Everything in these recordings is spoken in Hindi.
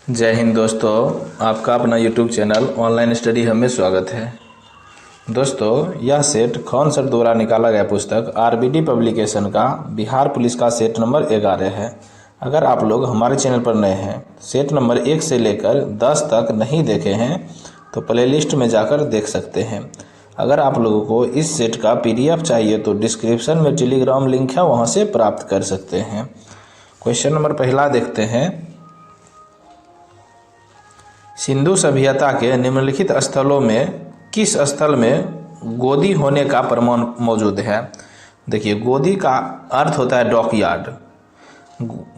जय हिंद दोस्तों, आपका अपना YouTube channel online study hub में स्वागत है। दोस्तों, यह सेट खौन सर द्वारा निकाला गया पुस्तक आरबीडी पब्लिकेशन का बिहार पुलिस का सेट नंबर 11 है। अगर आप लोग हमारे चैनल पर नए हैं, सेट नंबर 1 से लेकर 10 तक नहीं देखे हैं तो प्लेलिस्ट में जाकर देख सकते हैं। अगर आप लोगों को इस सेट का PDF चाहिए तो डिस्क्रिप्शन में टेलीग्राम लिंक है, वहाँ से प्राप्त कर सकते हैं। क्वेश्चन नंबर पहला देखते हैं। सिंधु सभ्यता के निम्नलिखित स्थलों में किस स्थल में गोदी होने का प्रमाण मौजूद है? देखिए, गोदी का अर्थ होता है डॉकयार्ड।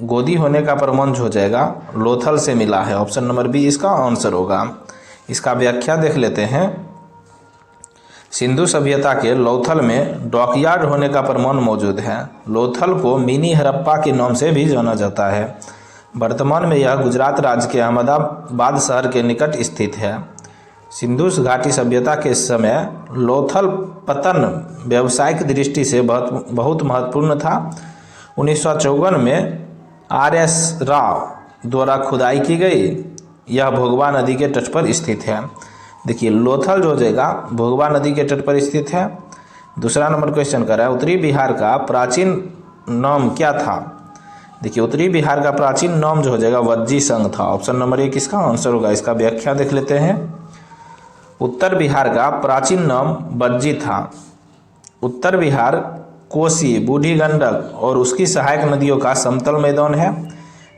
गोदी होने का प्रमाण हो जाएगा लोथल से मिला है। ऑप्शन नंबर बी इसका आंसर होगा। इसका व्याख्या देख लेते हैं। सिंधु सभ्यता के लोथल में डॉकयार्ड होने का प्रमाण मौजूद है। लोथल को मिनी हड़प्पा के नाम से भी जाना जाता है। वर्तमान में यह गुजरात राज्य के अहमदाबाद शहर के निकट स्थित है। सिंधु घाटी सभ्यता के समय लोथल पतन व्यावसायिक दृष्टि से बहुत महत्वपूर्ण था। 1954 में RS राव द्वारा खुदाई की गई। यह भोगवा नदी के तट पर स्थित है। देखिए, लोथल जो हो जाएगा भोगवा नदी के तट पर स्थित है। दूसरा नंबर क्वेश्चन कर रहा है, उत्तरी बिहार का प्राचीन नाम क्या था? देखिए, उत्तरी बिहार का प्राचीन नाम जो हो जाएगा वज्जी संघ था। ऑप्शन नंबर 1 इसका आंसर होगा। इसका व्याख्या देख लेते हैं। उत्तर बिहार का प्राचीन नाम वज्जी था। उत्तर बिहार कोसी, बूढ़ी गंडक और उसकी सहायक नदियों का समतल मैदान है।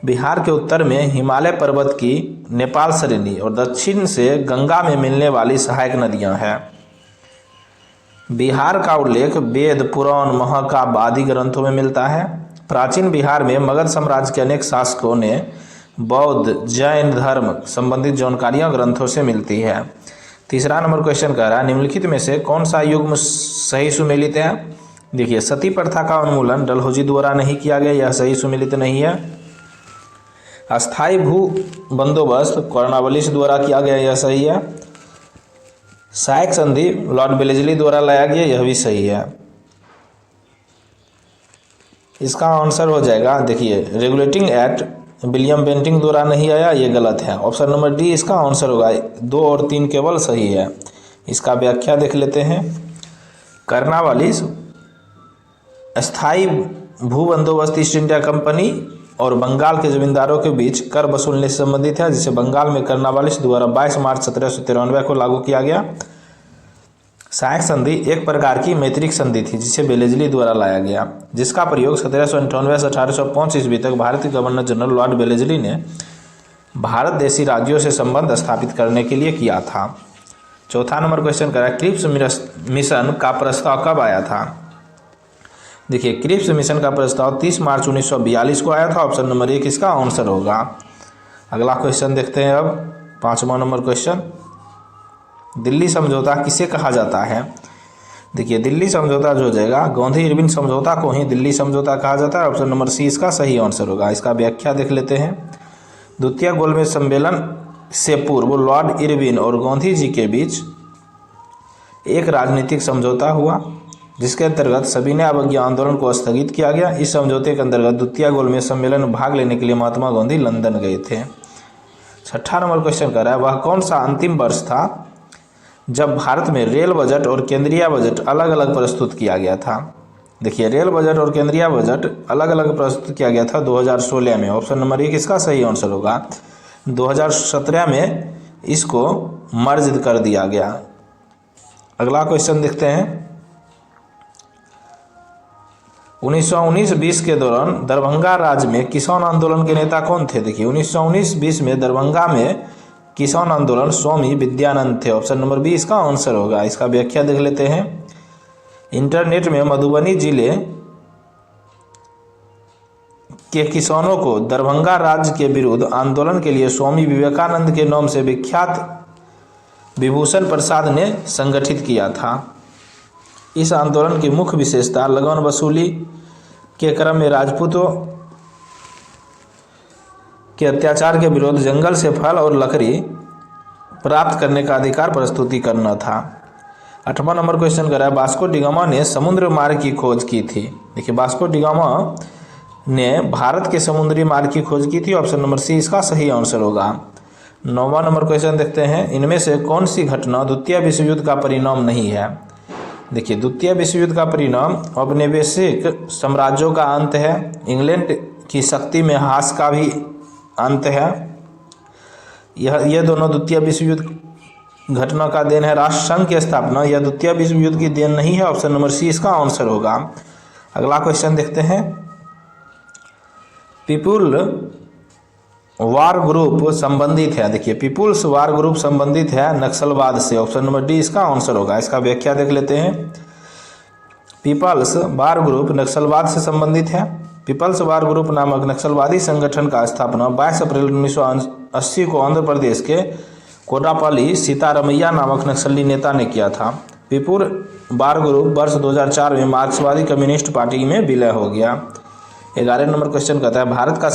बिहार के उत्तर में हिमालय पर्वत की नेपाल श्रेणी और दक्षिण से गंगा में मिलने वाली सहायक नदियां हैं। बिहार का उल्लेख वेद, पुराण, महाकाव्य आदि ग्रंथों में मिलता है। प्राचीन बिहार में मगध साम्राज्य के अनेक शासकों ने बौद्ध, जैन धर्म संबंधित जानकारियां ग्रंथों से मिलती है। तीसरा नंबर क्वेश्चन कह रहा है, निम्नलिखित में से कौन सा युग्म सही सुमेलित है? देखिए, सती प्रथा का उन्मूलन डलहौजी द्वारा नहीं किया गया, यह सही सुमेलित नहीं है। अस्थायी भू बंदोबस्त कॉर्नवालिस द्वारा किया गया, यह सही है। साइक संधि लॉर्ड वेलेस्ली द्वारा लाया गया, यह भी सही है। इसका आंसर हो जाएगा, देखिए, रेगुलेटिंग एक्ट विलियम बेंटिंग द्वारा नहीं आया, ये गलत है। ऑप्शन नंबर डी इसका आंसर होगा। 2 और 3 केवल सही है। इसका व्याख्या देख लेते हैं। कॉर्नवालिस स्थायी भू बंदोबस्त ईस्ट इंडिया कंपनी और बंगाल के जमींदारों के बीच कर वसूलने से संबंधित है, जिसे बंगाल में कॉर्नवालिस द्वारा 22 मार्च 1793 को लागू किया गया। साइक संधि एक प्रकार की मैत्रिक संधि थी, जिसे वेलेस्ली द्वारा लाया गया, जिसका प्रयोग 1798 से 1805 ईस्वी तक भारतीय गवर्नर जनरल लॉर्ड वेलेस्ली ने भारत देशी राज्यों से संबंध स्थापित करने के लिए किया था। चौथा नंबर क्वेश्चन करा, क्रिप्स मिशन का प्रस्ताव कब आया था? देखिए, क्रिप्स मिशन का प्रस्ताव 30 मार्च 1942 को आया था। ऑप्शन नंबर 1 इसका आंसर होगा। अगला क्वेश्चन देखते हैं। अब 5वां नंबर क्वेश्चन, दिल्ली समझौता किसे कहा जाता है? देखिए, दिल्ली समझौता जो हो जाएगा गांधी इरविन समझौता को ही दिल्ली समझौता कहा जाता है। ऑप्शन नंबर सी इसका सही आंसर होगा। इसका व्याख्या देख लेते हैं। द्वितीय गोलमेज सम्मेलन से पूर्व लॉर्ड इरविन और गांधी जी के बीच एक राजनीतिक समझौता हुआ, जिसके अंतर्गत सविनय अवज्ञा आंदोलन को स्थगित किया गया। इस समझौते के अंतर्गत द्वितीय गोलमेज सम्मेलन में भाग लेने के लिए महात्मा गांधी लंदन गए थे। 6वां नंबर क्वेश्चन कर रहा है, वह कौन सा अंतिम वर्ष था जब भारत में रेल बजट और केंद्रीय बजट अलग अलग प्रस्तुत किया गया था? देखिए, रेल बजट और केंद्रीय बजट अलग अलग प्रस्तुत किया गया था 2016 में। ऑप्शन नंबर 1 इसका सही आंसर होगा। 2017 में इसको मर्ज कर दिया गया। अगला क्वेश्चन देखते हैं। 1919-20 के दौरान दरभंगा राज्य में किसान आंदोलन के नेता कौन थे? देखिए, 1919-20 में दरभंगा में किसान आंदोलन स्वामी विद्यानंद थे। ऑप्शन नंबर बी इसका आंसर होगा। इसका व्याख्या देख लेते हैं। इंटरनेट में मधुबनी जिले के किसानों को दरभंगा राज्य के विरुद्ध आंदोलन के लिए स्वामी विवेकानंद के नाम से विख्यात विभूषण प्रसाद ने संगठित किया था। इस आंदोलन की मुख्य विशेषता लगान वसूली के क्रम में राजपूतों के अत्याचार के विरोध जंगल से फल और लकड़ी प्राप्त करने का अधिकार प्रस्तुति करना था। 8वां नंबर क्वेश्चन कर रहा है, वास्को डी गामा ने समुद्र मार्ग की खोज की थी। देखिए, वास्को डी गामा ने भारत के समुद्री मार्ग की खोज की थी? ऑप्शन नंबर सी इसका सही आंसर होगा। 9वां नंबर क्वेश्चन देखते हैं, इनमें से कौन सी घटना द्वितीय विश्व युद्ध का परिणाम नहीं है? देखिए, द्वितीय विश्व युद्ध का परिणाम औपनिवेशिक साम्राज्यों का अंत है, इंग्लैंड की शक्ति में ह्रास का भी अंत है। यह दोनों द्वितीय विश्व युद्ध घटना का देन है। राष्ट्रसंघ की स्थापना यह द्वितीय विश्व युद्ध की देन नहीं है। ऑप्शन नंबर सी इसका आंसर होगा। अगला क्वेश्चन देखते हैं, पीपुल वार ग्रुप संबंधित है? देखिए, पीपुल्स वार ग्रुप संबंधित है नक्सलवाद से। ऑप्शन नंबर डी इसका आंसर होगा। इसका व्याख्या देख लेते हैं। पीपल्स वार ग्रुप नक्सलवाद से संबंधित है। पीपल्स वार ग्रुप नामक नक्सलवादी संगठन का स्थापना 22 अप्रैल 1980 को आंध्र प्रदेश के कोटापल्ली सीतारमैया नामक नक्सली नेता ने किया था। पीपुल वार ग्रुप वर्ष 2004 में मार्क्सवादी कम्युनिस्ट पार्टी में विलय हो गया। 11 नंबर क्वेश्चन कहता है, भारत का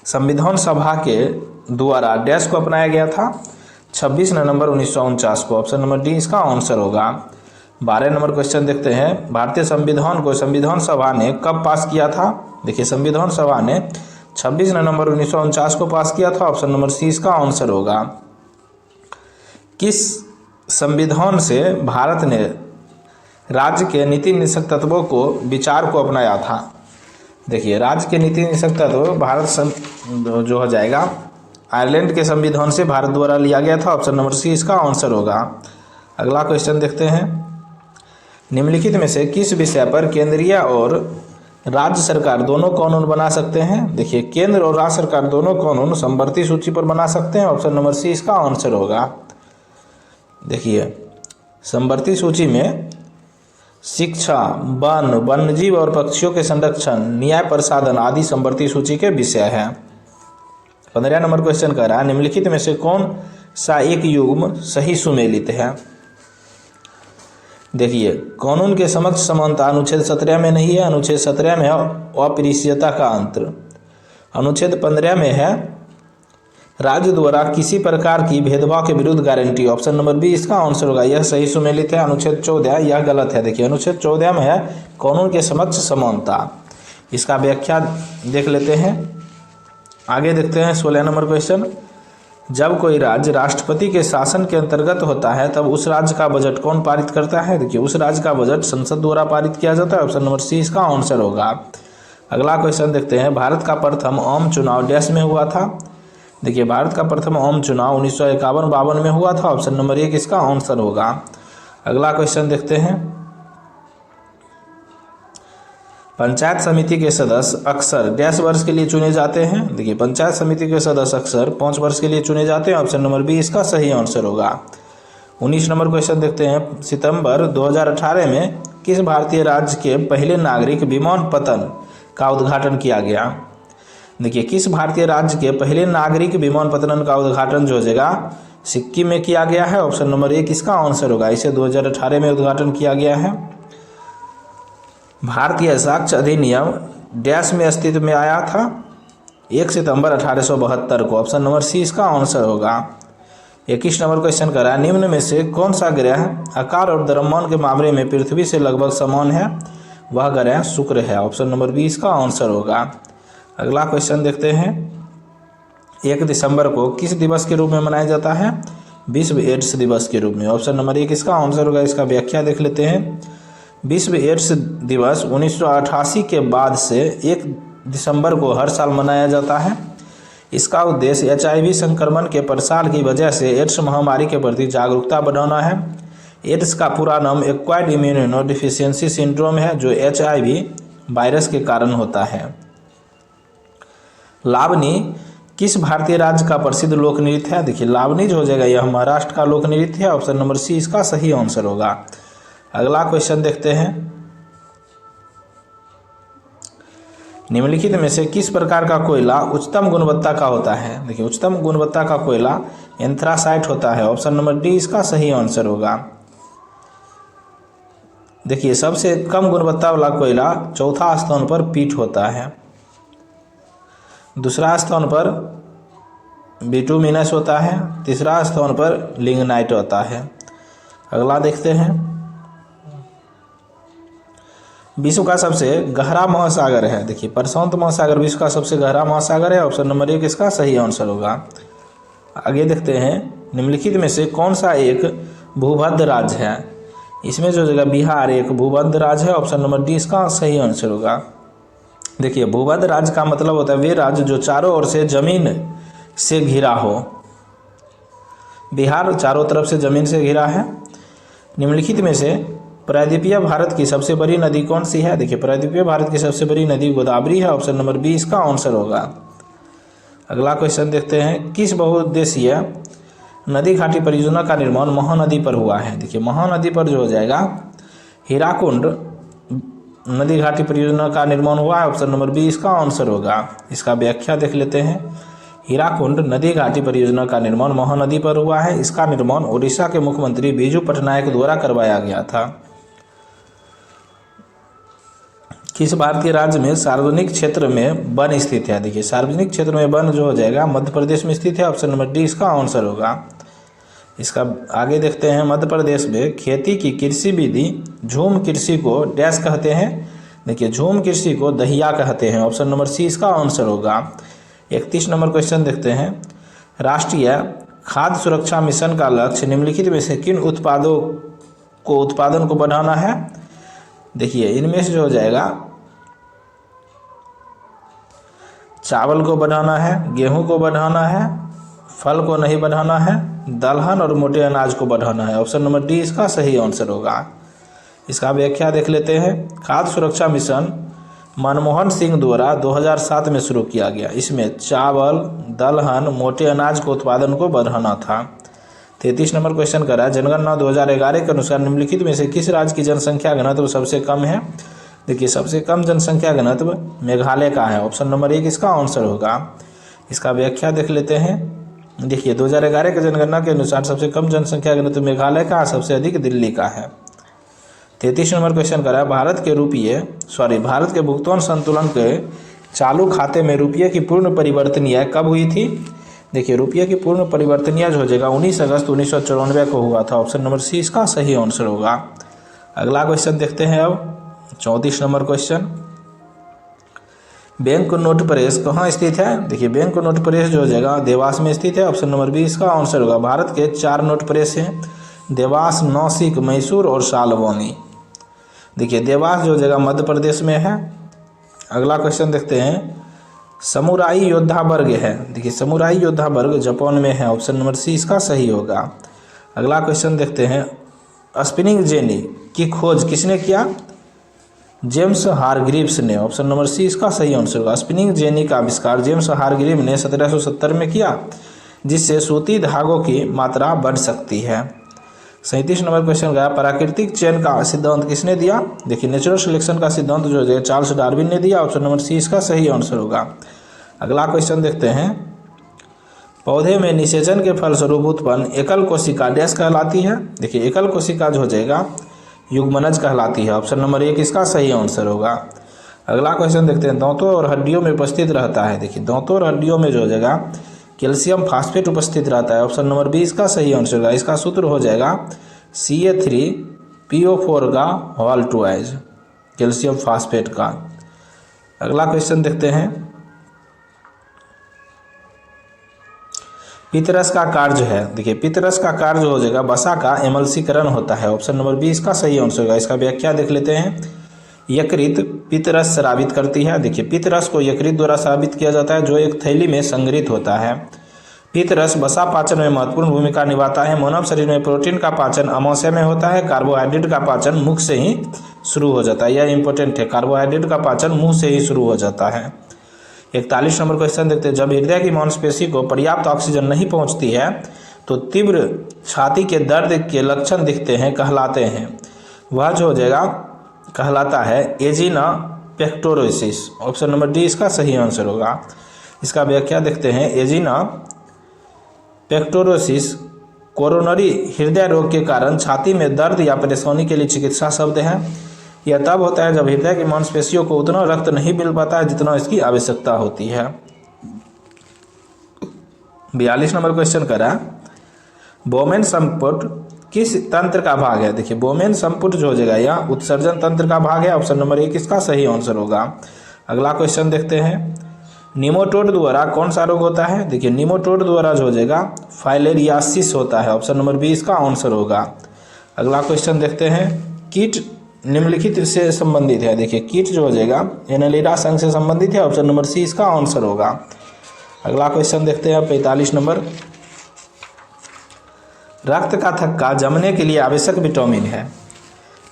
संविधान सभा के द्वारा डैश को अपनाया गया था? 26 नवंबर 1949 को। ऑप्शन नंबर डी इसका आंसर होगा। 12 नंबर क्वेश्चन देखते हैं, भारतीय संविधान को संविधान सभा ने कब पास किया था? देखिए, संविधान सभा ने 26 नवंबर 1949 को पास किया था। ऑप्शन नंबर सी इसका आंसर होगा। किस संविधान से भारत ने राज्य के नीति निषेध तत्वों को विचार को अपनाया था? देखिए, राज्य के नीति निषेध तत्व भारत जो हो जाएगा आयरलैंड के संविधान से भारत द्वारा लिया गया था। ऑप्शन नंबर सी इसका आंसर होगा। अगला क्वेश्चन देखते हैं, निम्नलिखित में से किस विषय पर केंद्रीय और राज्य सरकार दोनों कानून बना सकते हैं? देखिए, केंद्र और राज्य सरकार दोनों कानून समवर्ती सूची पर बना सकते हैं। ऑप्शन नंबर सी इसका आंसर होगा। देखिए, समवर्ती सूची में शिक्षा, वन, वन्यजीव और पक्षियों के संरक्षण, न्याय प्रसाधन आदि समवर्ती सूची के विषय हैं। 15 नंबर क्वेश्चन कह रहा है, निम्नलिखित में से कौन सा एक युग्म सही सुमेलित है? देखिए, कानून के समक्ष समानता अनुच्छेद 17 में नहीं है। अनुच्छेद 17 में है अपरिहार्यता का अंतर। अनुच्छेद 15 में है राज्य द्वारा किसी प्रकार की भेदभाव के विरुद्ध गारंटी। ऑप्शन नंबर बी इसका आंसर होगा। यह सही सुमेलित है। अनुच्छेद 14 यह गलत है। देखिए, अनुच्छेद 14 में है कानून के समक्ष समानता। इसका व्याख्या देख लेते हैं। आगे देखते हैं 16 नंबर क्वेश्चन, जब कोई राज्य राष्ट्रपति के शासन के अंतर्गत होता है तब उस राज्य का बजट कौन पारित करता है? देखिए, उस राज्य का बजट संसद द्वारा पारित किया जाता है। ऑप्शन नंबर सी इसका आंसर होगा। अगला क्वेश्चन देखते हैं, भारत का प्रथम आम चुनाव डैश में हुआ था? देखिए, भारत का प्रथम आम चुनाव 1951-52 में हुआ था। ऑप्शन नंबर 1 इसका आंसर होगा। अगला क्वेश्चन देखते हैं, पंचायत समिति के सदस्य अक्सर डैश वर्ष के लिए चुने जाते हैं? देखिए, पंचायत समिति के सदस्य अक्सर 5 वर्ष के लिए चुने जाते हैं। ऑप्शन नंबर बी इसका सही आंसर होगा। 19 नंबर क्वेश्चन देखते हैं, सितंबर 2018 में किस भारतीय राज्य के पहले नागरिक विमानपत्तन का उद्घाटन किया गया? देखिए, किस भारतीय राज्य के पहले नागरिक विमानपत्तन का उद्घाटन जो जगह सिक्किम में किया गया है? ऑप्शन नंबर 1 इसका आंसर होगा। इसे 2018 में उद्घाटन किया गया है। भारतीय साक्ष्य अधिनियम डैश में अस्तित्व में आया था? 1 सितंबर 1872 को। ऑप्शन नंबर सी इसका आंसर होगा। 21 नंबर क्वेश्चन कर रहा है, निम्न में से कौन सा ग्रह आकार और द्रव्यमान के मामले में पृथ्वी से लगभग समान है? वह ग्रह शुक्र है। ऑप्शन नंबर बी इसका आंसर होगा। अगला क्वेश्चन देखते हैं, 1 दिसंबर को किस दिवस के रूप में मनाया जाता है? विश्व एड्स दिवस के रूप में। ऑप्शन नंबर 1 इसका आंसर होगा। इसका व्याख्या देख लेते हैं। विश्व एड्स दिवस 1988 के बाद से 1 दिसंबर को हर साल मनाया जाता है। इसका उद्देश्य HIV संक्रमण के प्रसार की वजह से एड्स महामारी के प्रति जागरूकता बढ़ाना है। एड्स का पूरा नाम एक्वायर्ड इम्यूनोडेफिशिएंसी सिंड्रोम है, जो HIV वायरस के कारण होता है। लावनी किस भारतीय राज्य का प्रसिद्ध लोक नृत्य है? देखिए, लावनी जो हो जाएगा यह महाराष्ट्र का लोक नृत्य है। ऑप्शन नंबर सी इसका सही आंसर होगा। अगला क्वेश्चन देखते हैं, निम्नलिखित में से किस प्रकार का कोयला उच्चतम गुणवत्ता का होता है? देखिए, उच्चतम गुणवत्ता का कोयला एंथ्रासाइट होता है। ऑप्शन नंबर डी इसका सही आंसर होगा। देखिए, सबसे कम गुणवत्ता वाला कोयला चौथा स्थान पर पीट होता है। दूसरा स्थान पर बिटुमिनस होता है। तीसरा स्थान पर लिग्नाइट होता है। अगला देखते हैं, विश्व का सबसे गहरा महासागर है? देखिए प्रशांत महासागर विश्व का सबसे गहरा महासागर है। ऑप्शन नंबर 1 इसका सही आंसर होगा। आगे देखते हैं, निम्नलिखित में से कौन सा एक भूमध्य राज्य है? इसमें जो जगह बिहार एक भूमध्य राज्य है। ऑप्शन नंबर डी इसका सही आंसर होगा। देखिए भूमध्य राज्य का मतलब होता है वे राज्य जो चारों ओर से जमीन से घिरा हो। बिहार चारों तरफ से जमीन से घिरा है। निम्नलिखित में से प्रायद्वीपीय भारत की सबसे बड़ी नदी कौन सी है? देखिए प्रायद्वीपीय भारत की सबसे बड़ी नदी गोदावरी है। ऑप्शन नंबर बी इसका आंसर होगा। अगला क्वेश्चन देखते हैं, किस बहुउद्देशीय नदी घाटी परियोजना का निर्माण महानदी पर हुआ है? देखिए महानदी पर जो हो जाएगा हीराकुंड नदी घाटी परियोजना का निर्माण हुआ है। ऑप्शन नंबर बी इसका आंसर होगा। इसका व्याख्या देख लेते हैं। हीराकुंड नदी घाटी परियोजना का निर्माण महानदी पर हुआ है। इसका निर्माण ओडिशा के मुख्यमंत्री बिजू पटनायक द्वारा करवाया गया था। किस भारतीय राज्य में सार्वजनिक क्षेत्र में वन स्थित है? देखिए सार्वजनिक क्षेत्र में वन जो हो जाएगा मध्य प्रदेश में स्थित है। ऑप्शन नंबर डी इसका आंसर होगा। इसका आगे देखते हैं, मध्य प्रदेश में खेती की कृषि विधि झूम कृषि को डैश कहते हैं? देखिए झूम कृषि को दहिया कहते हैं। ऑप्शन नंबर सी इसका आंसर होगा। 31 नंबर क्वेश्चन देखते हैं, राष्ट्रीय खाद्य सुरक्षा मिशन का लक्ष्य निम्नलिखित में से किन उत्पादों को उत्पादन को बढ़ाना है? देखिए इनमें से जो हो जाएगा चावल को बढ़ाना है, गेहूं को बढ़ाना है, फल को नहीं बढ़ाना है, दलहन और मोटे अनाज को बढ़ाना है। ऑप्शन नंबर डी इसका सही आंसर होगा। इसका व्याख्या देख लेते हैं। खाद्य सुरक्षा मिशन मनमोहन सिंह द्वारा 2007 में शुरू किया गया। इसमें चावल, दलहन, मोटे अनाज को उत्पादन को बढ़ाना था। 33 नंबर क्वेश्चन कर रहा है, जनगणना 2011 के अनुसार निम्नलिखित में से किस राज्य की जनसंख्या घनत्व सबसे कम है? देखिए सबसे कम जनसंख्या घनत्व मेघालय का है। ऑप्शन नंबर 1 इसका आंसर होगा। इसका व्याख्या देख लेते हैं। देखिए 2011 के जनगणना के अनुसार सबसे कम जनसंख्या घनत्व मेघालय का, सबसे अधिक दिल्ली का है। 33 नंबर क्वेश्चन कर रहा है, भारत के भुगतान संतुलन के चालू खाते में रुपये की पूर्ण परिवर्तनीय कब हुई थी? देखिए रुपये की पूर्ण परिवर्तनीय जो हो जाएगा 19 अगस्त 1994 को हुआ था। ऑप्शन नंबर सी इसका सही आंसर होगा। अगला क्वेश्चन देखते हैं अब 34 number question, bank note press कहाँ स्थित है? देखिए बैंक नोट प्रेस जो हो जाएगा देवास में स्थित है। ऑप्शन नंबर बी इसका आंसर होगा। भारत के 4 नोट प्रेस हैं, देवास, नासिक, मैसूर और शालवानी। देखिए देवास जो जगह मध्य प्रदेश में है। अगला क्वेश्चन देखते हैं, समुराई योद्धा वर्ग है। देखिए समुराई योद्धा वर्ग जापान में है। ऑप्शन नंबर सी इसका सही होगा। अगला क्वेश्चन देखते हैं, स्पिनिंग जेनी की खोज किसने किया? जेम्स हारग्रीव्स ने। ऑप्शन नंबर सी इसका सही आंसर होगा। स्पिनिंग जेनी का आविष्कार जेम्स हारग्रीव ने 1770 में किया, जिससे सूती धागों की मात्रा बढ़ सकती है। 37 नंबर क्वेश्चन गया, प्राकृतिक चयन का सिद्धांत किसने दिया? देखिए नेचुरल सिलेक्शन का सिद्धांत जो है चार्ल्स डार्विन ने दिया। ऑप्शन नंबर सी इसका सही आंसर होगा। अगला क्वेश्चन देखते हैं, पौधे में निषेचन के फलस्वरूप उत्पन्न एकल कोशिका डैश कहलाती है? देखिए एकल कोशिका जो हो जाएगा युग्मनज कहलाती है। ऑप्शन नंबर 1 इसका सही आंसर होगा। अगला क्वेश्चन देखते हैं, दांतों और हड्डियों में उपस्थित रहता है। देखिए दांतों और हड्डियों में जो हो जाएगा कैल्शियम फास्फेट उपस्थित रहता है। ऑप्शन नंबर 20 इसका सही आंसर होगा। इसका सूत्र हो जाएगा Ca3PO4 का होल ट्वाइस, कैल्शियम फास्फेट का। अगला क्वेश्चन देखते हैं, पित्तरस का कार्य है। देखिए पित्तरस का कार्य हो जाएगा वसा का एमल्सीकरण होता है। ऑप्शन नंबर 20 इसका सही आंसर होगा। इसका व्याख्या देख लेते हैं, यकृत पित्तरस स्रावित करती है। देखिए पित्तरस को यकृत द्वारा स्रावित किया जाता है जो एक थैली में संग्रहित होता है। पित्तरस वसा पाचन में महत्वपूर्ण भूमिका निभाता है। मानव शरीर में प्रोटीन का पाचन अमाशय में होता है। कार्बोहाइड्रेट का पाचन मुख से ही शुरू हो जाता है। यह इंपॉर्टेंट है, कार्बोहाइड्रेट का पाचन मुंह से ही शुरू हो जाता है। 41 नंबर क्वेश्चन देखते हैं, जब हृदय की मांसपेशी को पर्याप्त ऑक्सीजन नहीं पहुंचती है तो तीव्र छाती के दर्द के लक्षण दिखते हैं, कहलाते हैं। वह जो हो जाएगा कहलाता है एजिना पेक्टोरोसिस। ऑप्शन नंबर डी इसका सही आंसर होगा। इसका व्याख्या देखते हैं, एजिना पेक्टोरोसिस कोरोनरी हृदय रोग के कारण छाती में दर्द या परेशानी के लिए चिकित्सा शब्द है। यह तब होता है जब हृदय की मांसपेशियों को उतना रक्त नहीं मिल पाता है जितना इसकी आवश्यकता होती है। 42 नंबर क्वेश्चन करा, बोमेन संपुट किस तंत्र का भाग है? देखिए बोमेन संपुट जो हो जाएगा यह उत्सर्जन तंत्र का भाग है। ऑप्शन नंबर 1 इसका सही आंसर होगा। अगला क्वेश्चन देखते हैं, निमोटोड द्वारा कौन सा रोग होता है? देखिए निमोटोड द्वारा जो हो जाएगा फाइलेरियासिस होता है। ऑप्शन नंबर 20 इसका आंसर होगा। अगला क्वेश्चन देखते हैं, कीट निम्नलिखित से संबंधित है। देखिए कीट जो हो जाएगा एनेलिडा संघ से संबंधित है। ऑप्शन नंबर सी इसका आंसर होगा। अगला क्वेश्चन देखते हैं 45 नंबर, रक्त का थक्का जमने के लिए आवश्यक विटामिन है।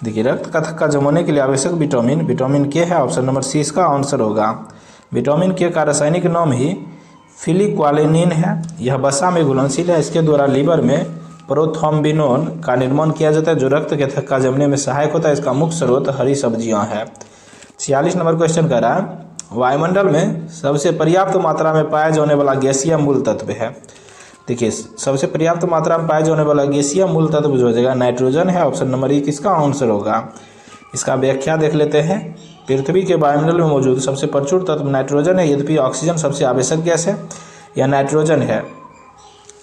देखिए रक्त का थक्का जमने के लिए आवश्यक विटामिन विटामिन के है। ऑप्शन नंबर सी इसका आंसर होगा। विटामिन के का रासायनिक नाम ही फिलिक्वालिनिन है। यह वसा में घुलनशील है। इसके द्वारा लीवर में प्रोथ्रोम्बिनोन का निर्माण किया जाता है जो रक्त के थक्का जमने में सहायक होता है। इसका मुख्य स्रोत हरी सब्जियां हैं। 46 नंबर क्वेश्चन कर रहा है, वायुमंडल में सबसे पर्याप्त मात्रा में पाया जाने वाला गैसीय मूल तत्व है। देखिए सबसे पर्याप्त मात्रा में पाया जाने वाला गैसीय मूल तत्व जो हो जाएगा नाइट्रोजन है। ऑप्शन नंबर 1 इसका आंसर होगा। इसका व्याख्या देख लेते हैं, पृथ्वी के वायुमंडल में मौजूद सबसे प्रचुर तत्व नाइट्रोजन है। यद्यपि ऑक्सीजन सबसे आवश्यक गैस है, यह नाइट्रोजन है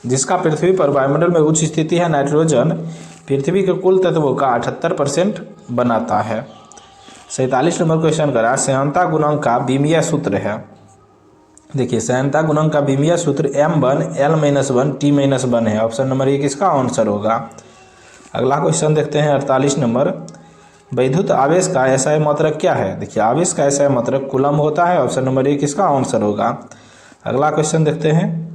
जिसका पृथ्वी पर वायुमंडल में उच्च स्थिति है। नाइट्रोजन पृथ्वी के कुल तत्वों का 78% बनाता है। 47 नंबर क्वेश्चन करा, संयोजनता गुणांक का बीमीय सूत्र है। देखिए संयोजनता गुणांक का बीमीय सूत्र M1 L-1 T-1 है। ऑप्शन नंबर 1 इसका आंसर होगा। अगला क्वेश्चन देखते हैं 48 नंबर, वैद्युत आवेश का एसआई मात्रक क्या है? देखिए आवेश का एसआई मात्रक कूलम होता है। ऑप्शन नंबर 1 इसका आंसर होगा। अगला क्वेश्चन देखते हैं,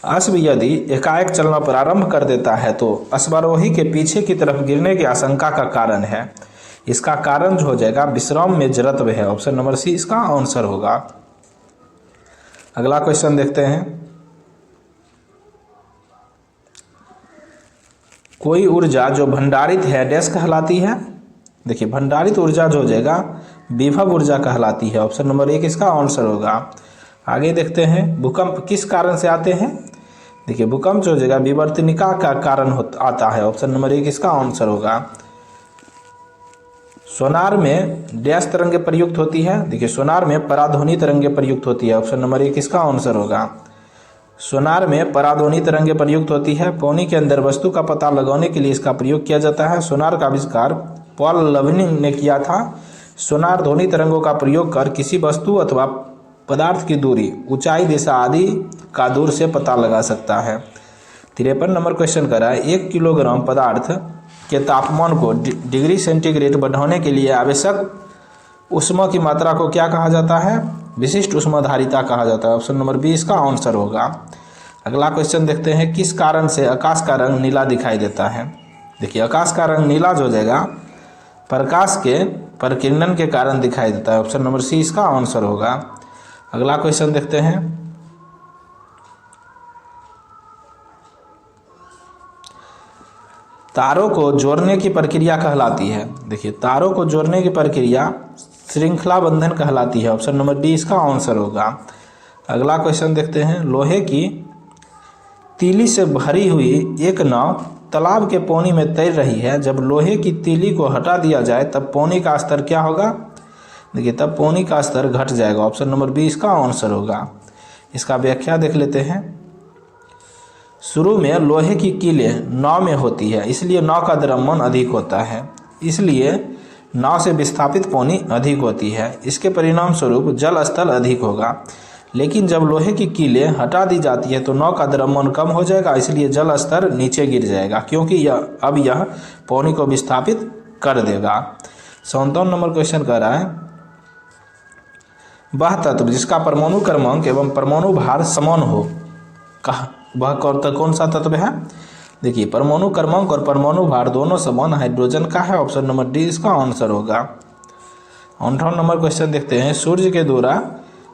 अश्व यदि एकाएक चलना प्रारंभ कर देता है तो अश्वारोही के पीछे की तरफ गिरने की आशंका का कारण है। इसका कारण जो हो जाएगा विश्राम में जड़त्व है। ऑप्शन नंबर सी इसका आंसर होगा। अगला क्वेश्चन देखते हैं, कोई ऊर्जा जो भंडारित है डैश कहलाती है? देखिए भंडारित ऊर्जा जो हो जाएगा विभव ऊर्जा कहलाती है। ऑप्शन नंबर 1 इसका आंसर होगा। आगे देखते हैं, भूकंप किस कारण से आते हैं? देखिए भूकंप जो हो जाएगा विवर्तनिका का कारण आता है। ऑप्शन नंबर 1 इसका आंसर होगा। सोनार में डैश तरंगे प्रयुक्त होती है? देखिए सोनार में पराध्वनि तरंगे प्रयुक्त होती है। ऑप्शन नंबर 1 इसका आंसर होगा। सोनार में पराध्वनि तरंगे प्रयुक्त होती है। पानी के अंदर वस्तु का पता लगाने के लिए इसका प्रयोग किया जाता है। सोनार का आविष्कार पॉल लवनिंग ने किया था। सोनार ध्वनि तरंगों का प्रयोग कर किसी वस्तु अथवा पदार्थ की दूरी, ऊंचाई, दिशा आदि का दूर से पता लगा सकता है। 53 नंबर क्वेश्चन करा, 1 किलोग्राम पदार्थ के तापमान को डिग्री सेंटीग्रेड बढ़ाने के लिए आवश्यक ऊष्मा की मात्रा को क्या कहा जाता है? विशिष्ट ऊष्माधारिता कहा जाता है। ऑप्शन नंबर 20 का आंसर होगा। अगला क्वेश्चन देखते हैं, किस कारण से आकाश का रंग नीला दिखाई देता है? देखिए आकाश का रंग नीला जो हो जाएगा प्रकाश के प्रकिरणन के कारण दिखाई देता है। ऑप्शन नंबर सी इसका आंसर होगा। अगला क्वेश्चन देखते हैं, तारों को जोड़ने की प्रक्रिया कहलाती है? देखिए तारों को जोड़ने की प्रक्रिया श्रृंखला बंधन कहलाती है। ऑप्शन नंबर डी इसका आंसर होगा। अगला क्वेश्चन देखते हैं, लोहे की तीली से भरी हुई एक नाव तालाब के पानी में तैर रही है। जब लोहे की तीली को हटा दिया जाए तब पानी का स्तर क्या होगा? देखिए तब पानी का स्तर घट जाएगा। ऑप्शन नंबर बी इसका आंसर होगा। इसका व्याख्या देख लेते हैं, शुरू में लोहे की कीलें नाव में होती है, इसलिए नाव का द्रव्यमान अधिक होता है, इसलिए नाव से विस्थापित पानी अधिक होती है। इसके परिणाम स्वरूप जल स्तर अधिक होगा। लेकिन जब लोहे की कीलें हटा दी जाती है तो नाव का द्रव्यमान कम हो जाएगा, इसलिए जल स्तर नीचे गिर जाएगा, क्योंकि यह पानी को विस्थापित कर देगा। 57 नंबर क्वेश्चन कह रहा है, वह तत्व जिसका परमाणु क्रमांक एवं परमाणु भार समान हो, वह कौन सा तत्व है? देखिए परमाणु क्रमांक और परमाणु भार दोनों समान हाइड्रोजन का है। ऑप्शन नंबर डी इसका आंसर होगा। 58 नंबर क्वेश्चन देखते हैं, सूर्य के द्वारा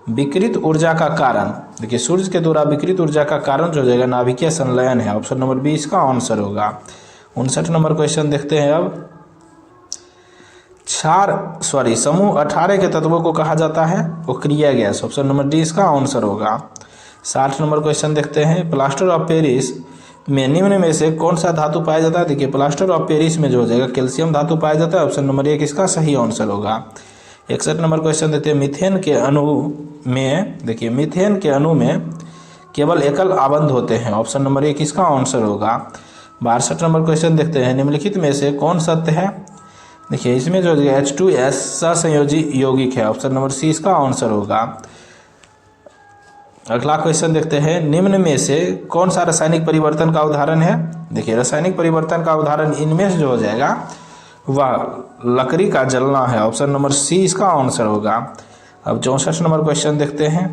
विकृत ऊर्जा का कारण? देखिए सूर्य के द्वारा विकृत ऊर्जा का कारण जो हो जाएगा नाभिकीय संलयन है। ऑप्शन नंबर बी इसका आंसर होगा। 59 नंबर क्वेश्चन देखते हैं, अब समूह 18 के तत्वों को कहा जाता है अक्रिय गैस। ऑप्शन नंबर डी इसका आंसर होगा। 60 नंबर क्वेश्चन देखते हैं, प्लास्टर ऑफ पेरिस में निम्न में से कौन सा धातु पाया जाता है? देखिए प्लास्टर ऑफ पेरिस में जो हो जाएगा कैल्शियम धातु पाया जाता है। ऑप्शन नंबर 1 इसका सही आंसर होगा। 61 नंबर क्वेश्चन देते हैं, मीथेन के अणु में, देखिए मीथेन के अणु में केवल एकल आबंध होते हैं। ऑप्शन नंबर 1 इसका आंसर होगा। 62 नंबर क्वेश्चन देखते हैं, निम्नलिखित में से कौन सत्य है। देखिए इसमें जो H2S सहसंयोजी यौगिक है, ऑप्शन नंबर सी इसका आंसर होगा। अगला क्वेश्चन देखते हैं, निम्न में से कौन सा रासायनिक परिवर्तन का उदाहरण है। देखिए रासायनिक परिवर्तन का उदाहरण इनमें से जो हो जाएगा वह लकड़ी का जलना है, ऑप्शन नंबर सी इसका आंसर होगा। अब 64 नंबर क्वेश्चन देखते हैं,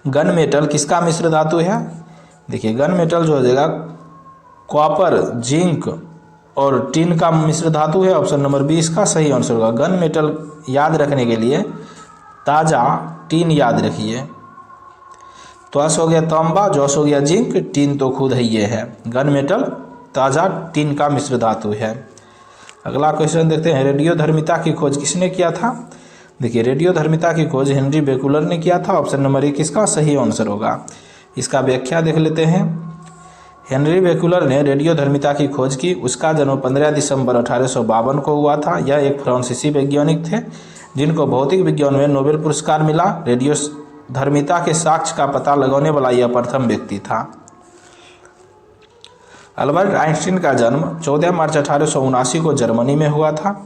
गन मेटल किसका मिश्र धातु है। देखिए गन मेटल जो हो जाएगा कॉपर, जिंक और टिन का मिश्र धातु है, ऑप्शन नंबर बी इसका सही आंसर होगा। गन मेटल याद रखने के लिए ताज़ा टिन याद रखिए। त्वस हो गया तांबा, जौस हो गया जिंक, टिन तो खुद ही ये है। गन मेटल ताज़ा टिन का मिश्र धातु है। अगला क्वेश्चन देखते हैं, रेडियोधर्मिता की खोज किसने किया था। देखिए रेडियोधर्मिता की खोज हेनरी बेकुलर ने किया था, ऑप्शन नंबर 1 इसका सही आंसर होगा। इसका व्याख्या देख लेते हैं। हेनरी बेकुलर ने रेडियोधर्मिता की खोज की। उसका जन्म 15 दिसंबर 1852 को हुआ था। यह एक फ्रांसीसी वैज्ञानिक थे जिनको भौतिक विज्ञान में नोबेल पुरस्कार मिला। रेडियोधर्मिता के साक्ष्य का पता लगाने वाला यह प्रथम व्यक्ति था। अल्बर्ट आइंस्टीन का जन्म 14 मार्च 1879 को जर्मनी में हुआ था।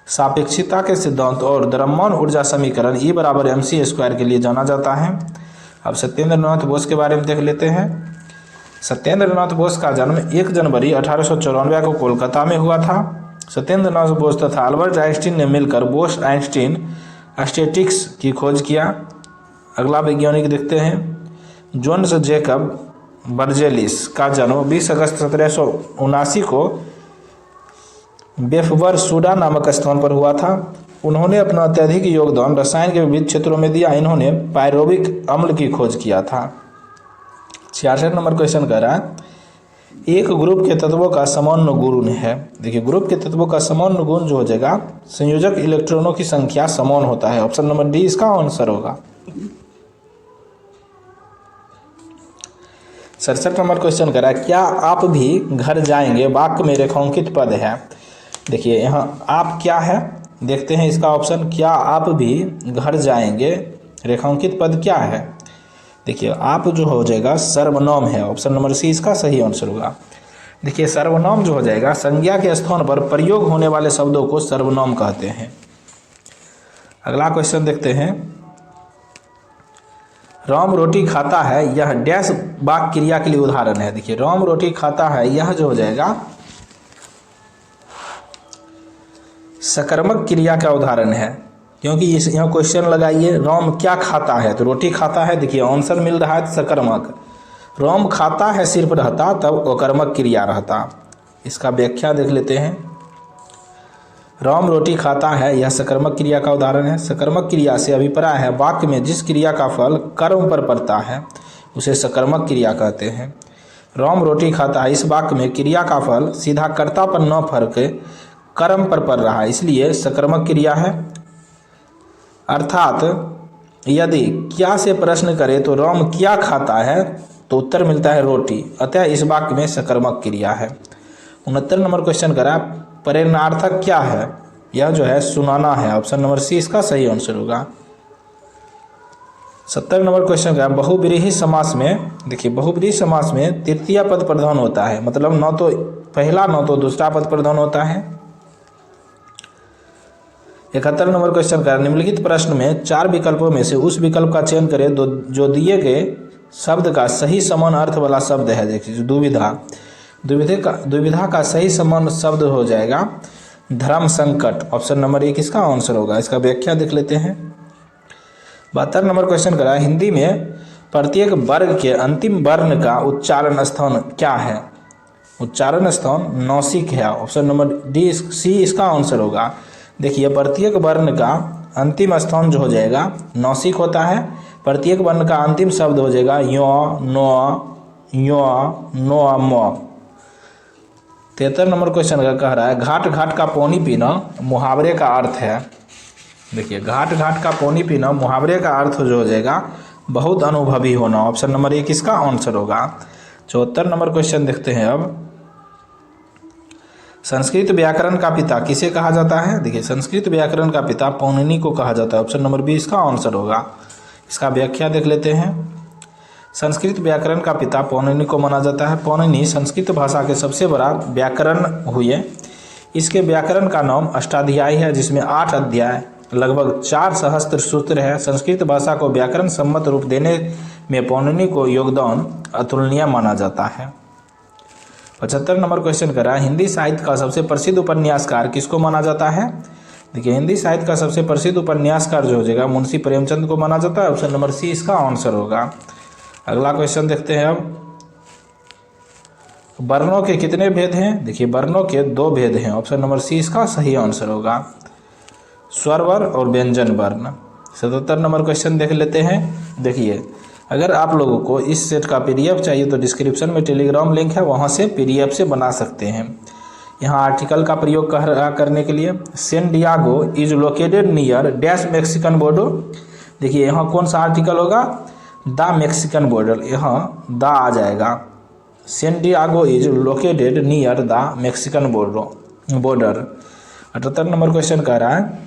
सापेक्षिकता के सिद्धांत और द्रव्यमान ऊर्जा समीकरण E = mc² के लिए जाना जाता है। अब सत्येंद्र नाथ बोस के बारे में देख लेते हैं। सत्येंद्र नाथ बोस का जन्म 1 जनवरी 1894 को कोलकाता में हुआ था। सत्येंद्र नाथ बोस तथा अल्बर्ट आइंस्टीन ने मिलकर बोस आइंस्टीन स्टैटिस्टिक्स की खोज किया। अगला वैज्ञानिक देखते हैं, जोन्स जैकब बर्जेलिस का जन्म 20 अगस्त 1779 को बेफवर नामक स्थान पर हुआ था। उन्होंने अपना अत्यधिक योगदान रसायन के विविध क्षेत्रों में दिया। इन्होंने पायरोविक अम्ल की खोज किया था। 66 नंबर क्वेश्चन कह रहा है, एक ग्रुप के तत्वों का सामान्य गुण है। देखिए ग्रुप के तत्वों का सामान्य गुण जो हो जाएगा संयोजक इलेक्ट्रॉनों की संख्या समान होता है, ऑप्शन नंबर डी इसका आंसर होगा। 67 नंबर क्वेश्चन कह रहा है, क्या आप भी घर जाएंगे वाक्य में रेखांकित पद है। देखिए यहाँ आप क्या है देखते हैं इसका ऑप्शन, क्या आप भी घर जाएंगे रेखांकित पद क्या है। देखिए आप जो हो जाएगा सर्वनाम है, ऑप्शन नंबर सी इसका सही आंसर होगा। देखिए सर्वनाम जो हो जाएगा संज्ञा के स्थान पर प्रयोग होने वाले शब्दों को सर्वनाम कहते हैं। अगला क्वेश्चन देखते हैं, राम रोटी खाता है यह डैश वाक्य क्रिया के लिए उदाहरण है। देखिए राम रोटी खाता है यह जो हो जाएगा सकर्मक क्रिया का उदाहरण है, क्योंकि इस यहाँ क्वेश्चन लगाइए राम क्या खाता है तो रोटी खाता है। देखिए आंसर मिल रहा है सकर्मक। राम खाता है सिर्फ रहता तब अकर्मक क्रिया रहता। इसका व्याख्या देख लेते हैं। राम रोटी खाता है यह सकर्मक क्रिया का उदाहरण है। सकर्मक क्रिया से अभिप्राय है वाक्य में जिस क्रिया का फल कर्म पर पड़ता है उसे सकर्मक क्रिया कहते हैं। राम रोटी खाता है इस वाक्य में क्रिया का फल सीधा कर्ता पर न फर्क कर्म पर पड़ रहा है, इसलिए सकर्मक क्रिया है। अर्थात यदि क्या से प्रश्न करें तो राम क्या खाता है तो उत्तर मिलता है रोटी, अतः इस वाक्य में सकर्मक क्रिया है। 69 नंबर क्वेश्चन करा, प्रेरणार्थक क्या है। यह जो है सुनाना है, ऑप्शन नंबर सी इसका सही आंसर होगा। 70 नंबर क्वेश्चन का बहुव्रीहि समास में, देखिए बहुव्रीहि समास में तृतीय पद प्रधान होता है, मतलब न तो पहला न तो दूसरा पद प्रधान होता है। 71 नंबर क्वेश्चन का निम्नलिखित प्रश्न में 4 विकल्पों में से उस विकल्प का चयन करें जो दिए गए शब्द का सही समान अर्थ वाला शब्द है। देखिए दुविधा का सही समान शब्द हो जाएगा धर्म संकट, ऑप्शन नंबर 1 इसका आंसर होगा। इसका व्याख्या देख लेते हैं। 72 नंबर क्वेश्चन करा, हिंदी में प्रत्येक वर्ग के अंतिम वर्ण का उच्चारण स्थान क्या है। उच्चारण स्थान नासिक है, ऑप्शन नंबर डी सी इसका आंसर होगा। देखिए प्रत्येक वर्ण का अंतिम स्थान जो हो जाएगा नासिक होता है। प्रत्येक वर्ण का अंतिम शब्द हो जाएगा यो, नो, म। 73 नंबर क्वेश्चन का कह रहा है, घाट घाट का पानी पीना मुहावरे का अर्थ है। देखिए घाट घाट का पानी पीना मुहावरे का अर्थ जो हो जाएगा बहुत अनुभवी होना, ऑप्शन नंबर 1 इसका आंसर होगा। 74 नंबर क्वेश्चन देखते हैं। अब संस्कृत व्याकरण का पिता किसे कहा जाता है। देखिए संस्कृत व्याकरण का पिता पाणिनि को कहा जाता है, ऑप्शन नंबर बी इसका आंसर होगा। इसका व्याख्या देख लेते हैं। संस्कृत व्याकरण का पिता पौनिनी को माना जाता है। पौनिनी संस्कृत भाषा के सबसे बड़ा व्याकरण हुए। इसके व्याकरण का नाम अष्टाध्यायी है, जिसमें 8 अध्याय लगभग 4 सहस्त्र सूत्र है। संस्कृत भाषा को व्याकरण सम्मत रूप देने में पौनिनी को योगदान अतुलनीय माना जाता है। 75 नंबर क्वेश्चन कर रहा है, हिंदी साहित्य का सबसे प्रसिद्ध उपन्यासकार किसको माना जाता है? देखिए, हिंदी साहित्य का सबसे प्रसिद्ध उपन्यासकार जो हो जाएगा मुंशी प्रेमचंद को माना जाता है। ऑप्शन नंबर सी इसका आंसर होगा। अगला क्वेश्चन देखते हैं अब, वर्णों के कितने भेद हैं? देखिए, वर्णों के 2 भेद हैं। ऑप्शन नंबर सी इसका सही आंसर होगा, स्वर वर्ण और व्यंजन वर्ण। 77 नंबर क्वेश्चन देख लेते हैं। देखिए, अगर आप लोगों को इस सेट का पीडीएफ चाहिए तो डिस्क्रिप्शन में टेलीग्राम लिंक है, वहां से पीडीएफ से बना सकते हैं। यहाँ आर्टिकल का प्रयोग करने के लिए, San Diego is located near dash Mexican border. देखिए, यहाँ कौन सा आर्टिकल होगा? द मैक्सिकन बॉर्डर, यहाँ द आ जाएगा। San Diego is located near the Mexican border. 78 number question कह रहा है,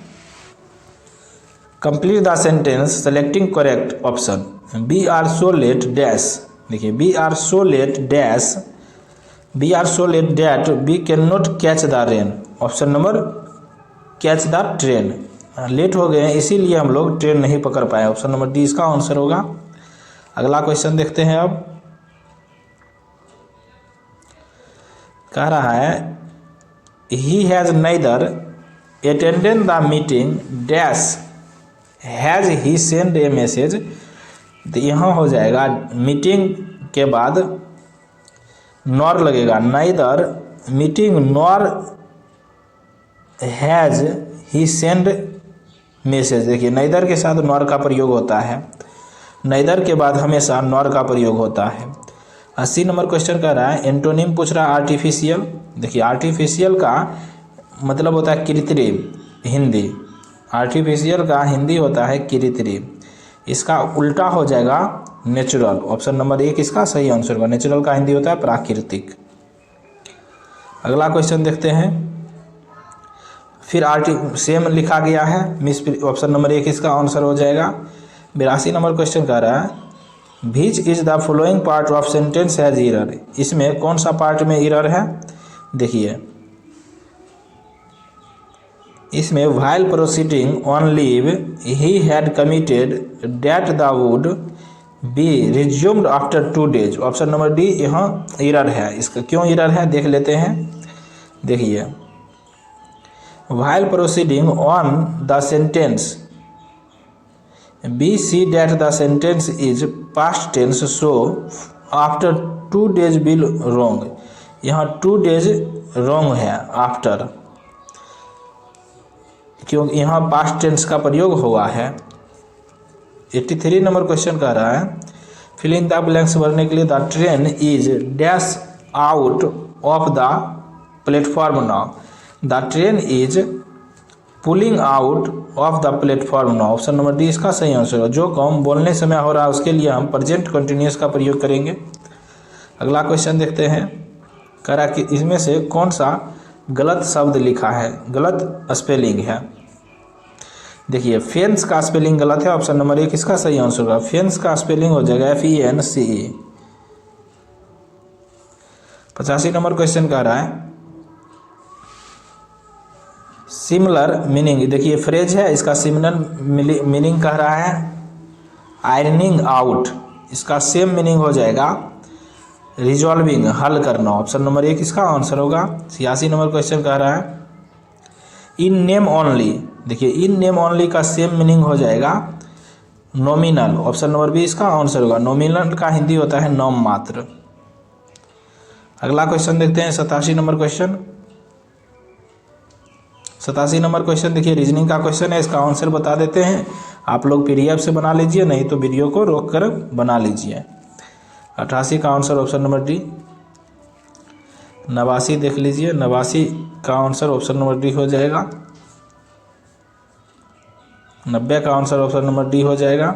complete the sentence selecting correct option. We are so late dash. देखिए, we are so late dash, we are so late that we can not catch the rain. Option number catch the train, late हो गए हैं इसीलिए हम लोग ट्रेन नहीं पकड़ पाए। ऑप्शन नंबर डी इसका आंसर होगा। अगला क्वेश्चन देखते हैं अब, कह रहा है, he has neither attended the meeting dash has he send A message. तो यहाँ हो जाएगा मीटिंग के बाद नॉर लगेगा, neither meeting nor has he send message. देखिए, नाइदर के साथ नॉर का प्रयोग होता है, नाइदर के बाद हमेशा नॉर का प्रयोग होता है। 80 नंबर क्वेश्चन कह रहा है, एंटोनिम पूछ रहा है आर्टिफिशियल। देखिए, आर्टिफिशियल का मतलब होता है कृत्रिम। हिंदी आर्टिफिशियल का हिंदी होता है कृत्रिम, इसका उल्टा हो जाएगा नेचुरल। ऑप्शन नंबर 1 इसका सही आंसर होगा। नेचुरल का हिंदी होता है प्राकृतिक। अगला क्वेश्चन देखते हैं, फिर सेम लिखा गया है मिस, ऑप्शन नंबर 1 इसका आंसर हो जाएगा। 82 नंबर क्वेश्चन कह रहा है, which is the following part of sentence has error. इसमें कौन सा पार्ट में एरर है? देखिए, इसमें while proceeding on leave he had committed date the would be resumed after 2 days। Option number D यहाँ एरर है। इसका क्यों एरर है देख लेते हैं। देखिए, while proceeding on the sentence B C date the sentence is past tense, so after 2 days will wrong. यहाँ 2 days रॉन्ग है आफ्टर, क्योंकि यहाँ पास्ट टेंस का प्रयोग हुआ है। 83 नंबर क्वेश्चन कह रहा है, फिल इन द ब्लैंक्स भरने के लिए, the train is dash out of the platform now. The train is pulling out of the platform now. Option number D इसका सही आंसर है। जो काम बोलने समय हो रहा है उसके लिए हम प्रेजेंट कंटिन्यूस का प्रयोग करेंगे। अगला क्वेश्चन देखते हैं, कह रहा कि इसमें से कौन सा गलत शब्द लिखा है, गलत स्पेलिंग है। देखिए, फेंस का स्पेलिंग गलत है। ऑप्शन नंबर 1 इसका सही आंसर होगा। फेंस का स्पेलिंग हो जाएगा FENCE। 85 नंबर क्वेश्चन कह रहा है, सिमिलर मीनिंग। देखिए, फ्रेज है, इसका सिमिलर मीनिंग कह रहा है आयरनिंग आउट। इसका सेम मीनिंग हो जाएगा रिजॉल्विंग, हल करना। ऑप्शन नंबर 1 इसका आंसर होगा। 86 नंबर क्वेश्चन कह रहा है, इन नेम ओनली। देखिए, इन नेम ओनली का सेम मीनिंग हो जाएगा नॉमिनल। ऑप्शन नंबर बी इसका आंसर होगा। नॉमिनल का हिंदी होता है नाम मात्र। अगला क्वेश्चन देखते हैं, 87 नंबर क्वेश्चन। 87 नंबर क्वेश्चन देखिए, रीजनिंग का क्वेश्चन है, इसका आंसर बता देते हैं। आप लोग पीडीएफ से बना लीजिए, नहीं तो वीडियो को रोक कर बना लीजिए। 88 का आंसर ऑप्शन नंबर डी। 89 देख लीजिए, 89 का आंसर ऑप्शन नंबर डी हो जाएगा। 90 का आंसर ऑप्शन नंबर डी हो जाएगा।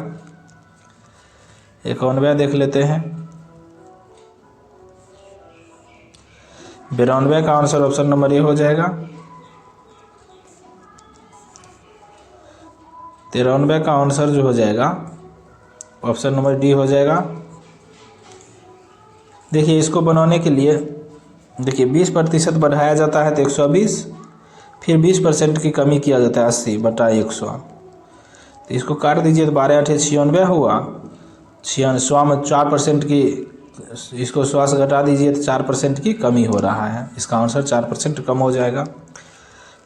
91 देख लेते हैं। 92 का आंसर ऑप्शन नंबर ए हो जाएगा। 93 का आंसर जो हो जाएगा ऑप्शन नंबर डी हो जाएगा। देखिए इसको बनाने के लिए देखिए 20% बढ़ाया जाता है तो 120, फिर 20% की कमी किया जाता है 80/100। तो इसको काट दीजिए तो 12 8 96 हुआ। 96 में 4% की, इसको 100 से घटा दीजिए तो 4% की कमी हो रहा है। इसका आंसर 4% कम हो जाएगा।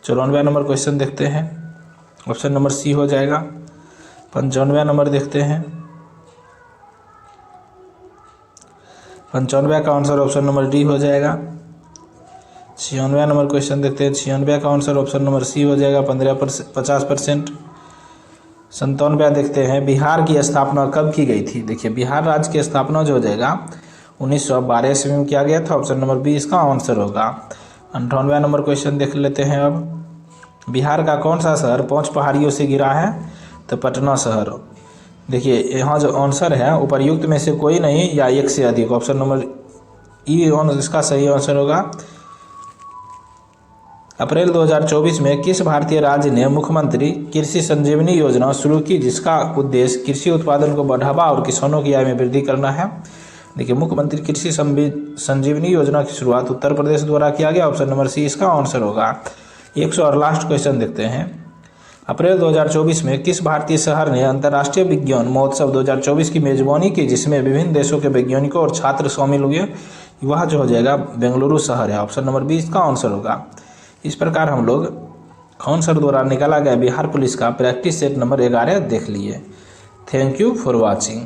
94 नंबर क्वेश्चन देखते हैं, ऑप्शन नंबर सी हो जाएगा। 95 नंबर देखते हैं, 95 का आंसर ऑप्शन नंबर डी हो जाएगा। 96 नंबर क्वेश्चन देखते हैं, 96 का आंसर ऑप्शन नंबर सी हो जाएगा 50%। 97 देखते हैं, बिहार की स्थापना कब की गई थी। देखिए बिहार राज्य की स्थापना जो हो जाएगा 1912 ईस्वी में किया गया था, ऑप्शन नंबर बी इसका आंसर होगा। 98 नंबर क्वेश्चन देख लेते हैं। अब बिहार का कौन सा शहर 5 पहाड़ियों से घिरा है, तो पटना शहर। देखिए यहाँ जो आंसर है उपर्युक्त में से कोई नहीं या एक से अधिक, ऑप्शन नंबर ई इसका सही आंसर होगा। अप्रैल 2024 में किस भारतीय राज्य ने मुख्यमंत्री कृषि संजीवनी योजना शुरू की, जिसका उद्देश्य कृषि उत्पादन को बढ़ावा और किसानों की आय में वृद्धि करना है। देखिए मुख्यमंत्री कृषि संजीवनी योजना की शुरुआत उत्तर प्रदेश द्वारा किया गया, ऑप्शन नंबर सी इसका आंसर होगा। 100 और लास्ट क्वेश्चन देखते हैं। अप्रैल 2024 में किस भारतीय शहर ने अंतर्राष्ट्रीय विज्ञान महोत्सव 2024 की मेजबानी की, जिसमें विभिन्न देशों के वैज्ञानिकों और छात्र शामिल हुए। वह जो हो जाएगा बेंगलुरु शहर है, ऑप्शन नंबर बी इसका आंसर होगा। इस प्रकार हम लोग खान सर द्वारा निकाला गया बिहार पुलिस का प्रैक्टिस सेट नंबर 11 देख लिए। Thank you for watching.